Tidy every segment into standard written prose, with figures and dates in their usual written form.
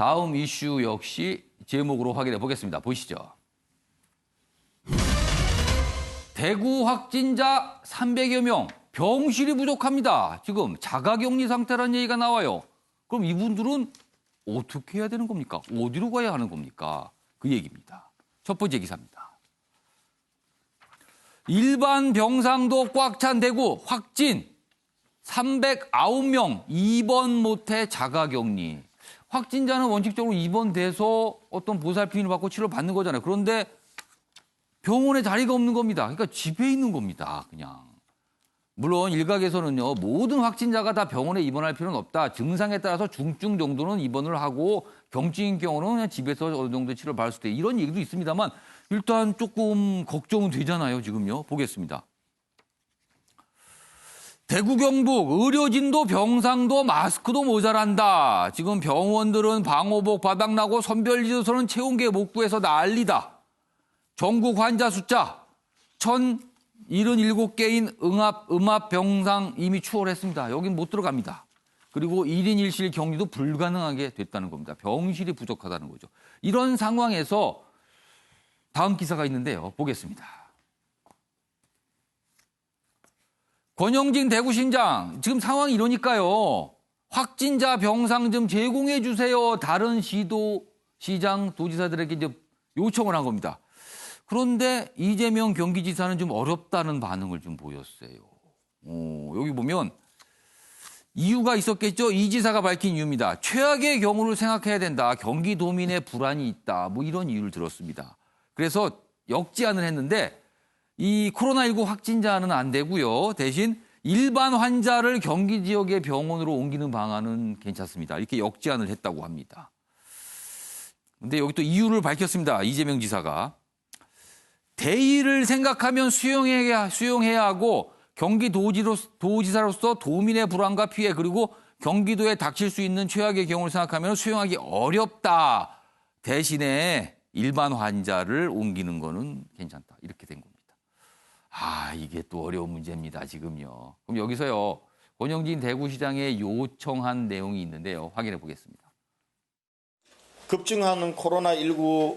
다음 이슈 역시 제목으로 확인해 보겠습니다. 보시죠. 대구 확진자 300여 명, 병실이 부족합니다. 지금 자가격리 상태라는 얘기가 나와요. 그럼 이분들은 어떻게 해야 되는 겁니까? 어디로 가야 하는 겁니까? 그 얘기입니다. 첫 번째 기사입니다. 일반 병상도 꽉 찬 대구 확진 309명 입원 못해 자가격리. 확진자는 원칙적으로 입원돼서 어떤 보살핌을 받고 치료를 받는 거잖아요. 그런데 병원에 자리가 없는 겁니다. 그러니까 집에 있는 겁니다. 그냥. 물론 일각에서는요. 모든 확진자가 다 병원에 입원할 필요는 없다. 증상에 따라서 중증 정도는 입원을 하고 경증인 경우는 그냥 집에서 어느 정도 치료를 받을 수 있다. 이런 얘기도 있습니다만 일단 조금 걱정은 되잖아요. 지금요. 보겠습니다. 대구 경북 의료진도 병상도 마스크도 모자란다. 지금 병원들은 방호복 바닥나고 선별지도서는 채운 게 못 구해서 난리다. 전국 환자 숫자 1,077개인 음압 병상 이미 추월했습니다. 여긴 못 들어갑니다. 그리고 1인 1실 격리도 불가능하게 됐다는 겁니다. 병실이 부족하다는 거죠. 이런 상황에서 다음 기사가 있는데요. 보겠습니다. 권영진 대구시장 지금 상황이 이러니까요. 확진자 병상 좀 제공해 주세요. 다른 시도, 시장, 도지사들에게 이제 요청을 한 겁니다. 그런데 이재명 경기지사는 좀 어렵다는 반응을 좀 보였어요. 여기 보면 이유가 있었겠죠. 이 지사가 밝힌 이유입니다. 최악의 경우를 생각해야 된다. 경기도민의 불안이 있다. 뭐 이런 이유를 들었습니다. 그래서 역제안을 했는데 이 코로나19 확진자는 안 되고요. 대신 일반 환자를 경기 지역의 병원으로 옮기는 방안은 괜찮습니다. 이렇게 역제안을 했다고 합니다. 근데 여기 또 이유를 밝혔습니다. 이재명 지사가. 대의를 생각하면 수용해야 하고 경기도지사로서 도민의 불안과 피해 그리고 경기도에 닥칠 수 있는 최악의 경우를 생각하면 수용하기 어렵다. 대신에 일반 환자를 옮기는 거는 괜찮다. 이렇게 된 겁니다. 이게 또 어려운 문제입니다. 지금요. 그럼 여기서요. 권영진 대구시장에 요청한 내용이 있는데요. 확인해 보겠습니다. 급증하는 코로나19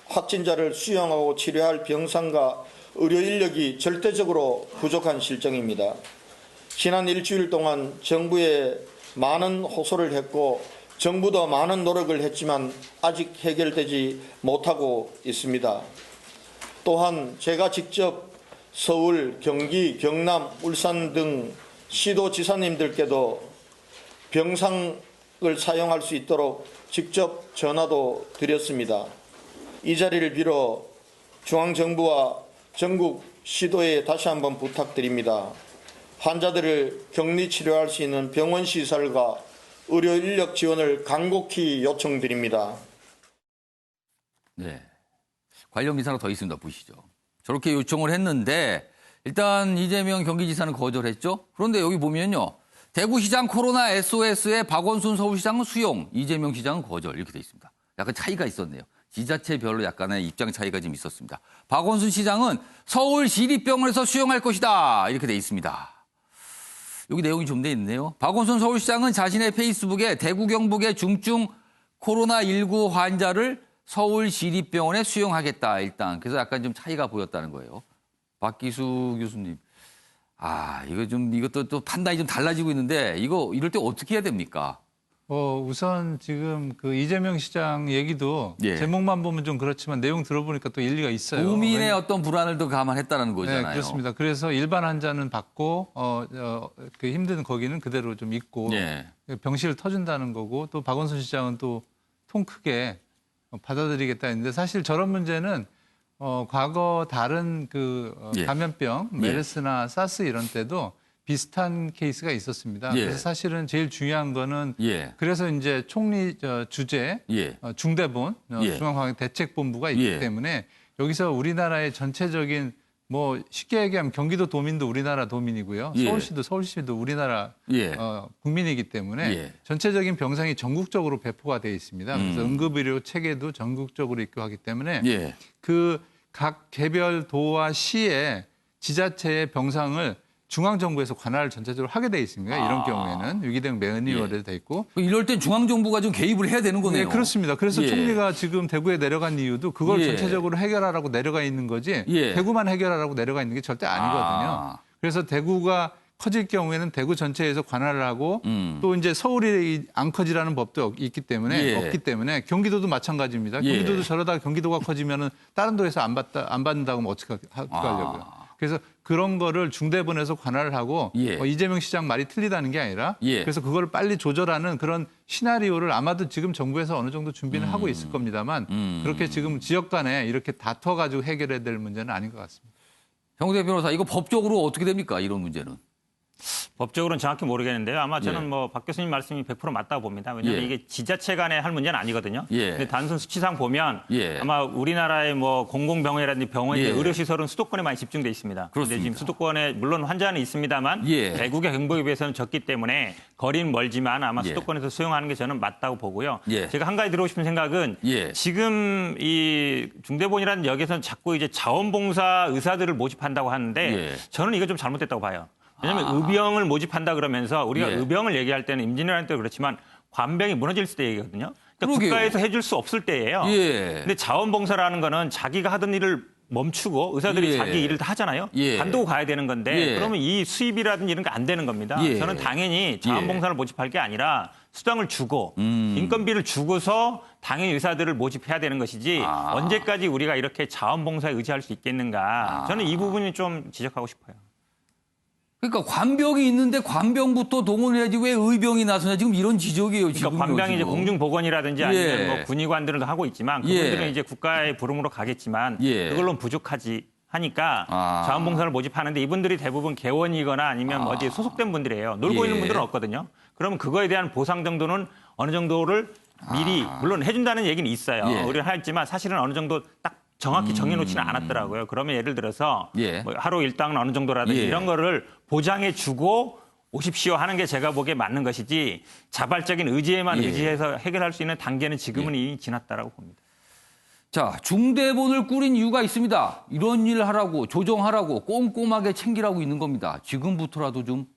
확진자를 수용하고 치료할 병상과 의료 인력이 절대적으로 부족한 실정입니다. 지난 일주일 동안 정부에 많은 호소를 했고 정부도 많은 노력을 했지만 아직 해결되지 못하고 있습니다. 또한 제가 직접 서울, 경기, 경남, 울산 등 시도지사님들께도 병상을 사용할 수 있도록 직접 전화도 드렸습니다. 이 자리를 빌어 중앙정부와 전국 시도에 다시 한번 부탁드립니다. 환자들을 격리 치료할 수 있는 병원 시설과 의료 인력 지원을 간곡히 요청드립니다. 네, 관련 기사가 더 있습니다. 보시죠. 저렇게 요청을 했는데 일단 이재명 경기지사는 거절했죠. 그런데 여기 보면요. 대구시장 코로나 SOS에 박원순 서울시장은 수용, 이재명 시장은 거절 이렇게 돼 있습니다. 약간 차이가 있었네요. 지자체별로 약간의 입장 차이가 좀 있었습니다. 박원순 시장은 서울시립병원에서 수용할 것이다 이렇게 돼 있습니다. 여기 내용이 좀 돼 있네요. 박원순 서울시장은 자신의 페이스북에 대구 경북의 중증 코로나19 환자를 서울시립병원에 수용하겠다 일단. 그래서 약간 좀 차이가 보였다는 거예요. 박기수 교수님. 이것도 또 판단이 좀 달라지고 있는데 이럴 때 어떻게 해야 됩니까? 우선 지금 그 이재명 시장 얘기도 제목만 보면 좀 그렇지만 내용 들어보니까 또 일리가 있어요. 도민의 어떤 불안을 또 감안했다는 거잖아요. 네, 그렇습니다. 그래서 일반 환자는 받고 그 힘든 거기는 그대로 좀 있고 병실을 터준다는 거고 또 박원순 시장은 또 통 크게 받아들이겠다 했는데 사실 저런 문제는 과거 다른 감염병 메르스나 사스 이런 때도 비슷한 케이스가 있었습니다. 그래서 사실은 제일 중요한 거는 그래서 이제 총리 주재 중대본 중앙방역대책본부가 있기 때문에 여기서 우리나라의 전체적인 뭐 쉽게 얘기하면 경기도 도민도 우리나라 도민이고요. 서울시도 우리나라 국민이기 때문에 전체적인 병상이 전국적으로 배포가 되어 있습니다. 그래서 응급의료 체계도 전국적으로 있고 하기 때문에 그 각 개별 도와 시의 지자체의 병상을 중앙정부에서 관할을 전체적으로 하게 돼 있습니다. 이런 경우에는 유기된 매뉴얼에 돼 있고. 이럴 땐 중앙정부가 좀 개입을 해야 되는 거네요. 네, 그렇습니다. 그래서 예. 총리가 지금 대구에 내려간 이유도 그걸 예. 전체적으로 해결하라고 내려가 있는 거지 예. 대구만 해결하라고 내려가 있는 게 절대 아니거든요. 그래서 대구가 커질 경우에는 대구 전체에서 관할을 하고 또 이제 서울이 안 커지라는 법도 있기 때문에 예. 없기 때문에 경기도도 마찬가지입니다. 예. 경기도도 저러다가 경기도가 커지면은 다른 도에서 안 받는다고 하면 어떻게 하려고요? 그래서 그런 거를 중대본에서 관할을 하고 예. 이재명 시장 말이 틀리다는 게 아니라 예. 그래서 그걸 빨리 조절하는 그런 시나리오를 아마도 지금 정부에서 어느 정도 준비는 하고 있을 겁니다만 그렇게 지금 지역 간에 이렇게 다퉈가지고 해결해야 될 문제는 아닌 것 같습니다. 정대 변호사, 이거 법적으로 어떻게 됩니까? 이런 문제는. 법적으로는 정확히 모르겠는데요. 아마 저는 예. 뭐 박 교수님 말씀이 100% 맞다고 봅니다. 왜냐하면 예. 이게 지자체 간에 할 문제는 아니거든요. 예. 근데 단순 수치상 보면 예. 아마 우리나라의 뭐 공공병원이라든지 병원, 예. 의료시설은 수도권에 많이 집중돼 있습니다. 그런데 그렇습니다. 지금 수도권에 물론 환자는 있습니다만 예. 대구의 경북에 비해서는 적기 때문에 거리는 멀지만 아마 예. 수도권에서 수용하는 게 저는 맞다고 보고요. 예. 제가 한 가지 들어오고 싶은 생각은 예. 지금 이 중대본이라는 역에서는 자꾸 이제 자원봉사 의사들을 모집한다고 하는데 예. 저는 이거 좀 잘못됐다고 봐요. 왜냐하면 의병을 모집한다 그러면서 우리가 예. 의병을 얘기할 때는 임진왜란 때도 그렇지만 관병이 무너질 때 얘기거든요. 그러니까 그러게요. 국가에서 해줄 수 없을 때예요. 예. 근데 자원봉사라는 거는 자기가 하던 일을 멈추고 의사들이 예. 자기 일을 다 하잖아요. 예. 관두고 가야 되는 건데 예. 그러면 이 수입이라든지 이런 게 안 되는 겁니다. 예. 저는 당연히 자원봉사를 모집할 게 아니라 수당을 주고 인건비를 주고서 당연히 의사들을 모집해야 되는 것이지 언제까지 우리가 이렇게 자원봉사에 의지할 수 있겠는가. 저는 이 부분이 좀 지적하고 싶어요. 그러니까 관병이 있는데 관병부터 동원해야지 왜 의병이 나서냐 지금 이런 지적이에요. 지금 그러니까 관병이 이제 공중보건이라든지 아니면 예. 뭐 군의관들은 하고 있지만 그분들은 예. 이제 국가의 부름으로 가겠지만 예. 그걸로는 부족하지 하니까 아. 자원봉사를 모집하는데 이분들이 대부분 개원이거나 아니면 어디에 소속된 분들이에요. 놀고 예. 있는 분들은 없거든요. 그러면 그거에 대한 보상 정도는 어느 정도를 미리 물론 해준다는 얘기는 있어요. 예. 우리는 하지만 사실은 어느 정도 딱 정확히 정해놓지는 않았더라고요. 그러면 예를 들어서 예. 뭐 하루 일당은 어느 정도라든지 예. 이런 거를 보장해주고 오십시오 하는 게 제가 보기에 맞는 것이지 자발적인 의지에만 예. 의지해서 해결할 수 있는 단계는 지금은 이미 지났다라고 봅니다. 자, 중대본을 꾸린 이유가 있습니다. 이런 일 하라고 조정하라고 꼼꼼하게 챙기라고 있는 겁니다. 지금부터라도 좀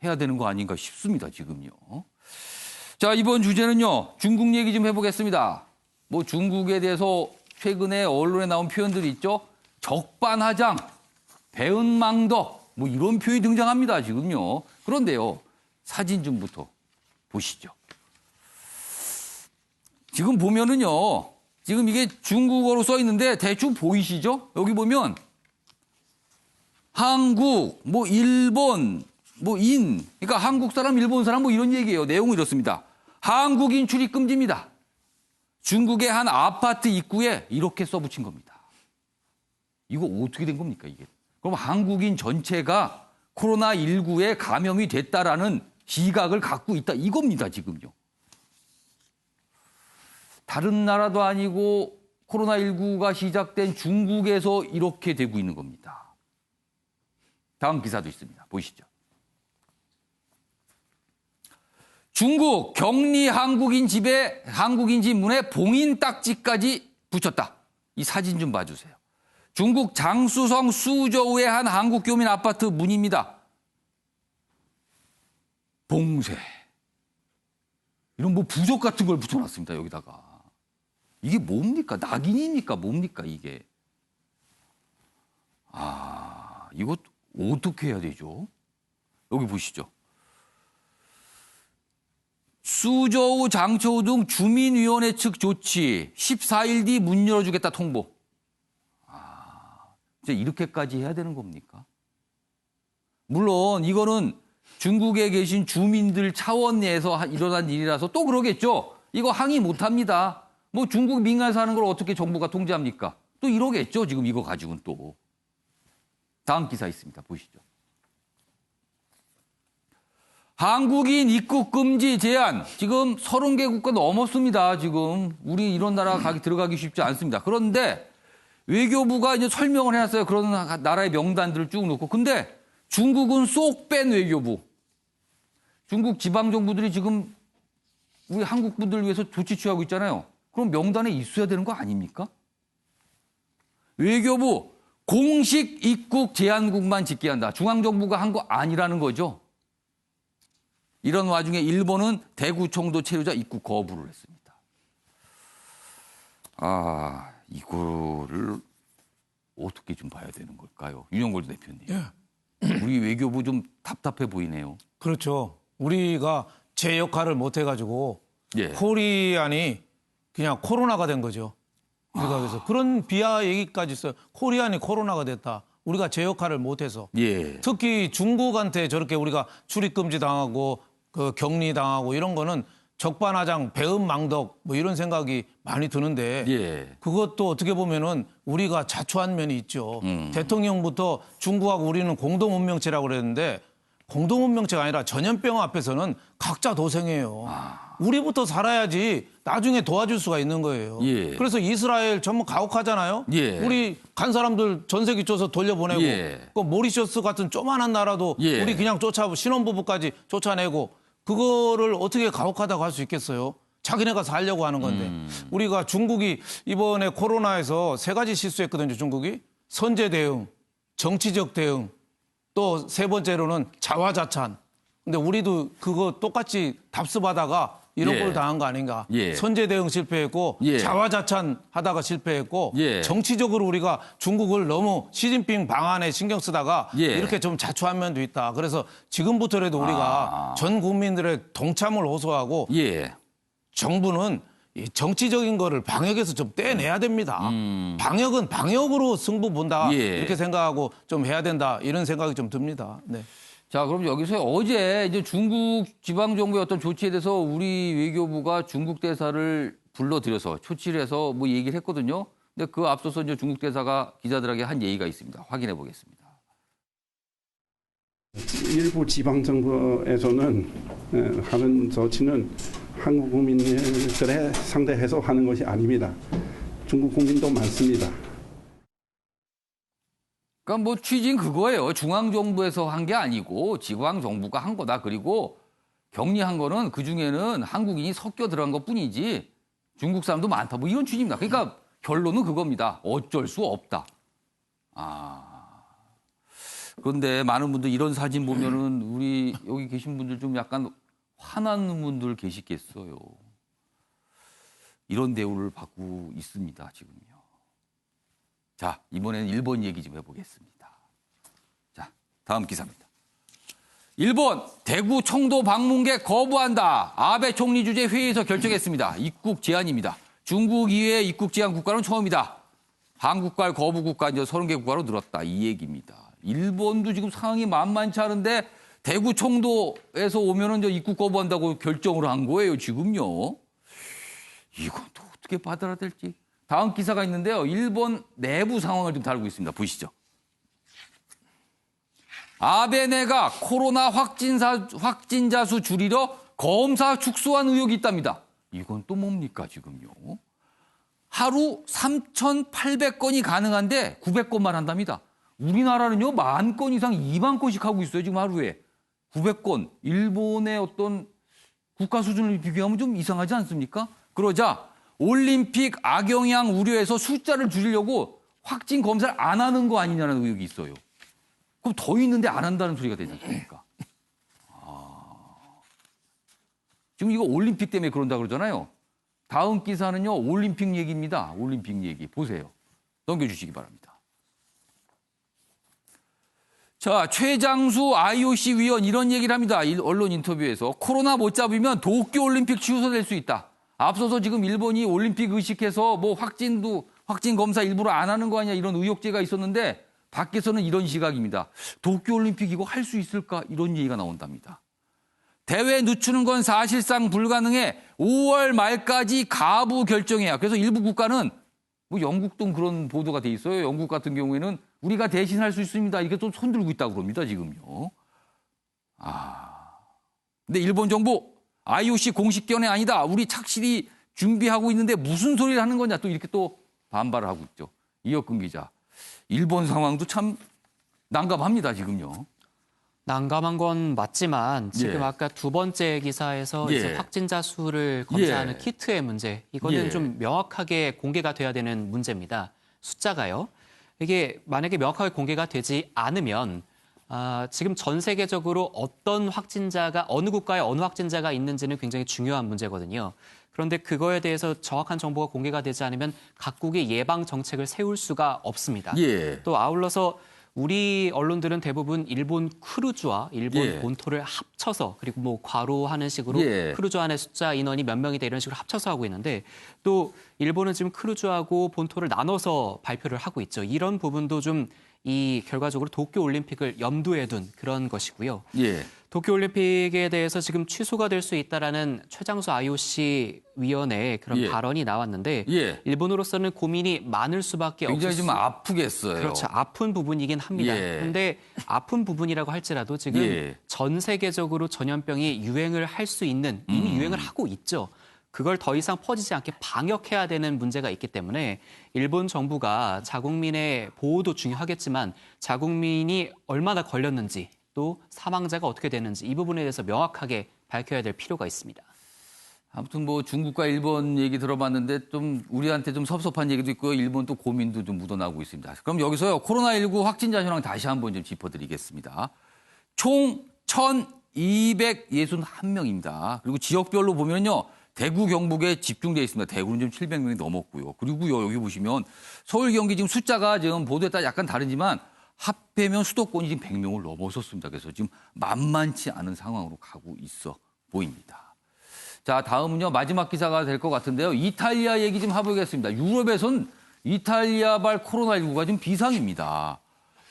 해야 되는 거 아닌가 싶습니다. 지금요. 자, 이번 주제는요. 중국 얘기 좀 해보겠습니다. 뭐 중국에 대해서 최근에 언론에 나온 표현들이 있죠. 적반하장, 배은망덕 뭐 이런 표현이 등장합니다. 지금요. 그런데요. 사진 좀부터 보시죠. 지금 보면은요. 지금 이게 중국어로 써 있는데 대충 보이시죠? 여기 보면 한국, 뭐 일본, 뭐 그러니까 한국 사람, 일본 사람 뭐 이런 얘기예요. 내용은 이렇습니다. 한국인 출입 금지입니다. 중국의 한 아파트 입구에 이렇게 써붙인 겁니다. 이거 어떻게 된 겁니까, 이게? 그럼 한국인 전체가 코로나19에 감염이 됐다라는 시각을 갖고 있다. 이겁니다, 지금요. 다른 나라도 아니고 코로나19가 시작된 중국에서 이렇게 되고 있는 겁니다. 다음 기사도 있습니다. 보시죠. 중국 격리 한국인 집에 한국인 집 문에 봉인 딱지까지 붙였다. 이 사진 좀 봐주세요. 중국 장쑤성 수저우의 한 한국 교민 아파트 문입니다. 봉쇄. 이런 뭐 부적 같은 걸 붙여놨습니다. 여기다가. 이게 뭡니까? 낙인입니까? 뭡니까? 이게. 이거 어떻게 해야 되죠? 여기 보시죠. 수저우, 장초우 등 주민위원회 측 조치 14일 뒤 문 열어주겠다 통보. 이제 이렇게까지 해야 되는 겁니까? 물론 이거는 중국에 계신 주민들 차원 내에서 일어난 일이라서 또 그러겠죠. 이거 항의 못합니다. 뭐 중국 민간에 사는 걸 어떻게 정부가 통제합니까? 또 이러겠죠. 지금 이거 가지고는 또. 다음 기사 있습니다. 보시죠. 한국인 입국 금지 제한 지금 30개 국가 넘었습니다. 지금 우리 이런 나라 들어가기 쉽지 않습니다. 그런데 외교부가 이제 설명을 해놨어요. 그런 나라의 명단들을 쭉 놓고. 근데 중국은 쏙 뺀 외교부. 중국 지방 정부들이 지금 우리 한국 분들을 위해서 조치 취하고 있잖아요. 그럼 명단에 있어야 되는 거 아닙니까? 외교부 공식 입국 제한국만 짓게 한다. 중앙정부가 한 거 아니라는 거죠. 이런 와중에 일본은 대구 청도 체류자 입국 거부를 했습니다. 아, 이거를 어떻게 좀 봐야 되는 걸까요? 윤영골 대표님. 우리 외교부 좀 답답해 보이네요. 그렇죠. 우리가 제 역할을 못 해가지고 예. 코리안이 그냥 코로나가 된 거죠. 우리가 그래서 그런 비하 얘기까지 있어요. 코리안이 코로나가 됐다. 우리가 제 역할을 못 해서. 예. 특히 중국한테 저렇게 우리가 출입금지 당하고 그 격리 당하고 이런 거는 적반하장 배은망덕 뭐 이런 생각이 많이 드는데 예. 그것도 어떻게 보면은 우리가 자초한 면이 있죠. 대통령부터 중국하고 우리는 공동운명체라고 그랬는데 공동운명체가 아니라 전염병 앞에서는 각자 도생해요. 우리부터 살아야지 나중에 도와줄 수가 있는 거예요. 예. 그래서 이스라엘 전부 가혹하잖아요. 예. 우리 간 사람들 전세기 줘서 돌려보내고 예. 그 모리셔스 같은 조만한 나라도 예. 우리 그냥 신혼부부까지 쫓아내고 그거를 어떻게 가혹하다고 할 수 있겠어요? 자기네가 살려고 하는 건데. 우리가 중국이 이번에 코로나에서 3가지 실수했거든요. 중국이. 선제 대응, 정치적 대응, 또 3번째로는 자화자찬. 근데 우리도 그거 똑같이 답습하다가 이런 예. 걸 당한 거 아닌가. 예. 선제 대응 실패했고 예. 자화자찬 하다가 실패했고 예. 정치적으로 우리가 중국을 너무 시진핑 방안에 신경 쓰다가 예. 이렇게 좀 자초한 면도 있다. 그래서 지금부터라도 우리가 전 국민들의 동참을 호소하고 예. 정부는 이 정치적인 거를 방역에서 좀 떼내야 됩니다. 방역은 방역으로 승부 본다. 예. 이렇게 생각하고 좀 해야 된다. 이런 생각이 좀 듭니다. 네. 자, 그럼 여기서 어제 이제 중국 지방정부의 어떤 조치에 대해서 우리 외교부가 중국 대사를 불러들여서 초치를 해서 뭐 얘기를 했거든요. 근데 그 앞서서 이제 중국 대사가 기자들에게 한 얘기가 있습니다. 확인해 보겠습니다. 일부 지방정부에서는 하는 조치는 한국 국민들에 상대해서 하는 것이 아닙니다. 중국 국민도 많습니다. 그러니까 뭐 취지는 그거예요. 중앙정부에서 한 게 아니고 지방정부가 한 거다. 그리고 격리한 거는 그중에는 한국인이 섞여 들어간 것뿐이지 중국 사람도 많다. 뭐 이런 취지입니다. 그러니까 결론은 그겁니다. 어쩔 수 없다. 그런데 많은 분들 이런 사진 보면은 우리 여기 계신 분들 좀 약간 화나는 분들 계시겠어요. 이런 대우를 받고 있습니다, 지금요. 자, 이번에는 일본 얘기 좀 해보겠습니다. 자, 다음 기사입니다. 일본 대구 청도 방문객 거부한다. 아베 총리 주재 회의에서 결정했습니다. 입국 제한입니다. 중국 이외의 입국 제한 국가는 처음이다. 한국과 거부 국가 이제 30개 국가로 늘었다. 이 얘기입니다. 일본도 지금 상황이 만만치 않은데 대구 청도에서 오면은 이제 입국 거부한다고 결정을 한 거예요. 지금요. 이건 또 어떻게 받아야 될지. 다음 기사가 있는데요. 일본 내부 상황을 좀 다루고 있습니다. 보시죠. 아베 내가 코로나 확진자 수 줄이려 검사 축소한 의혹이 있답니다. 이건 또 뭡니까 지금요. 하루 3,800건이 가능한데 900건만 한답니다. 우리나라는요 10,000건 이상 2만 건씩 하고 있어요. 지금 하루에. 900건. 일본의 어떤 국가 수준을 비교하면 좀 이상하지 않습니까? 그러자 올림픽 악영향 우려해서 숫자를 줄이려고 확진 검사를 안 하는 거 아니냐는 의혹이 있어요. 그럼 더 있는데 안 한다는 소리가 되지 않습니까? 지금 이거 올림픽 때문에 그런다 그러잖아요. 다음 기사는요. 올림픽 얘기입니다. 올림픽 얘기. 보세요. 넘겨주시기 바랍니다. 자, 최장수 IOC 위원 이런 얘기를 합니다. 언론 인터뷰에서. 코로나 못 잡으면 도쿄올림픽 취소될 수 있다. 앞서서 지금 일본이 올림픽 의식해서 뭐 확진 검사 일부러 안 하는 거 아니냐 이런 의혹제가 있었는데 밖에서는 이런 시각입니다. 도쿄올림픽 이거 할 수 있을까? 이런 얘기가 나온답니다. 대회 늦추는 건 사실상 불가능해 5월 말까지 가부 결정해야. 그래서 일부 국가는 뭐 영국도 그런 보도가 돼 있어요. 영국 같은 경우에는 우리가 대신할 수 있습니다. 이게 또 손들고 있다고 그럽니다. 지금요. 근데 일본 정부 IOC 공식 견해 아니다. 우리 착실히 준비하고 있는데 무슨 소리를 하는 거냐. 또 이렇게 또 반발을 하고 있죠. 이혁근 기자. 일본 상황도 참 난감합니다. 지금요. 난감한 건 맞지만 지금 예. 아까 두 번째 기사에서 예. 이제 확진자 수를 검사하는 예. 키트의 문제. 이거는 예. 좀 명확하게 공개가 돼야 되는 문제입니다. 숫자가요. 이게 만약에 명확하게 공개가 되지 않으면 지금 전 세계적으로 어떤 확진자가 어느 국가에 어느 확진자가 있는지는 굉장히 중요한 문제거든요. 그런데 그거에 대해서 정확한 정보가 공개가 되지 않으면 각국이 예방 정책을 세울 수가 없습니다. 예. 또 아울러서 우리 언론들은 대부분 일본 크루즈와 일본 예. 본토를 합쳐서 그리고 뭐 괄호하는 식으로 예. 크루즈 안에 숫자 인원이 몇 명이다 이런 식으로 합쳐서 하고 있는데 또 일본은 지금 크루즈하고 본토를 나눠서 발표를 하고 있죠. 이런 부분도 좀 이 결과적으로 도쿄올림픽을 염두에 둔 그런 것이고요. 예. 도쿄올림픽에 대해서 지금 취소가 될 수 있다라는 최장수 IOC 위원회의 그런 예. 발언이 나왔는데 예. 일본으로서는 고민이 많을 수밖에 굉장히 없을 좀 아프겠어요. 그렇죠. 아픈 부분이긴 합니다. 예. 그런데 아픈 부분이라고 할지라도 지금 예. 전 세계적으로 전염병이 유행을 할 수 있는 이미 유행을 하고 있죠. 그걸 더 이상 퍼지지 않게 방역해야 되는 문제가 있기 때문에 일본 정부가 자국민의 보호도 중요하겠지만 자국민이 얼마나 걸렸는지 또 사망자가 어떻게 되는지 이 부분에 대해서 명확하게 밝혀야 될 필요가 있습니다. 아무튼 뭐 중국과 일본 얘기 들어봤는데 좀 우리한테 좀 섭섭한 얘기도 있고요. 일본 또 고민도 좀 묻어나고 있습니다. 그럼 여기서요. 코로나19 확진자 현황 다시 한번 좀 짚어드리겠습니다. 총 1,261명입니다. 그리고 지역별로 보면요. 대구, 경북에 집중되어 있습니다. 대구는 지금 700명이 넘었고요. 그리고요. 여기 보시면 서울, 경기 지금 숫자가 지금 보도에 따라 약간 다르지만 합해면 수도권이 지금 100명을 넘어섰습니다. 그래서 지금 만만치 않은 상황으로 가고 있어 보입니다. 자, 다음은요. 마지막 기사가 될 것 같은데요. 이탈리아 얘기 좀 해보겠습니다. 유럽에선 이탈리아발 코로나19가 지금 비상입니다.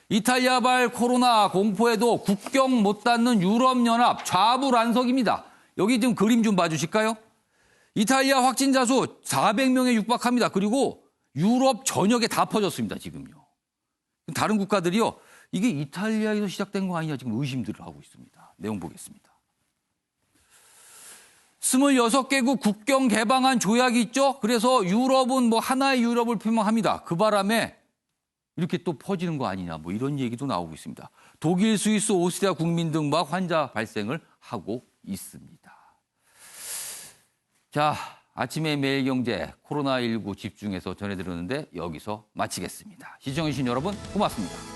이탈리아발 코로나 공포에도 국경 못 닫는 유럽연합 좌불안석입니다. 여기 지금 그림 좀 봐주실까요? 이탈리아 확진자 수 400명에 육박합니다. 그리고 유럽 전역에 다 퍼졌습니다. 지금요. 다른 국가들이요. 이게 이탈리아에서 시작된 거 아니냐 지금 의심들을 하고 있습니다. 내용 보겠습니다. 26개국 국경 개방한 조약이 있죠. 그래서 유럽은 뭐 하나의 유럽을 표명합니다. 그 바람에 이렇게 또 퍼지는 거 아니냐 뭐 이런 얘기도 나오고 있습니다. 독일, 스위스, 오스트리아 국민 등 막 환자 발생을 하고 있습니다. 자, 아침의 매일경제 코로나19 집중해서 전해드렸는데 여기서 마치겠습니다. 시청해주신 여러분 고맙습니다.